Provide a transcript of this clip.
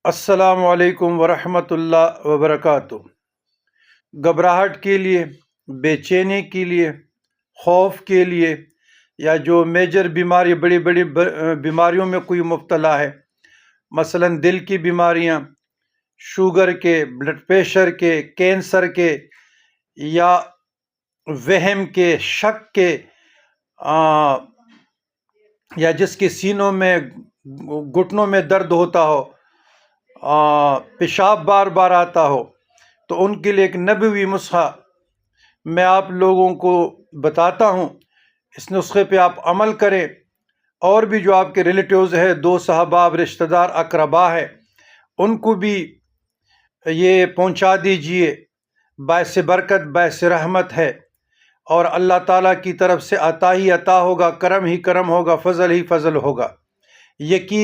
السلام علیکم ورحمۃ اللہ وبرکاتہ۔ گھبراہٹ کے لیے، بے چینی کے لیے، خوف کے لیے، یا جو میجر بیماری بڑی بڑی بیماریوں میں کوئی مبتلا ہے، مثلا دل کی بیماریاں، شوگر کے، بلڈ پریشر کے، کینسر کے، یا وہم کے، شک کے، یا جس کے سینوں میں، گھٹنوں میں درد ہوتا ہو، پیشاب بار بار آتا ہو، تو ان کے لیے ایک نبوی نسخہ میں آپ لوگوں کو بتاتا ہوں۔ اس نسخے پہ آپ عمل کریں، اور بھی جو آپ کے ریلیٹیوز ہے، دوست احباب، رشتہ دار، اقربا ہے، ان کو بھی یہ پہنچا دیجئے۔ باعث برکت، باعث رحمت ہے، اور اللہ تعالیٰ کی طرف سے عطا ہی عطا ہوگا، کرم ہی کرم ہوگا، فضل ہی فضل ہوگا۔ یقین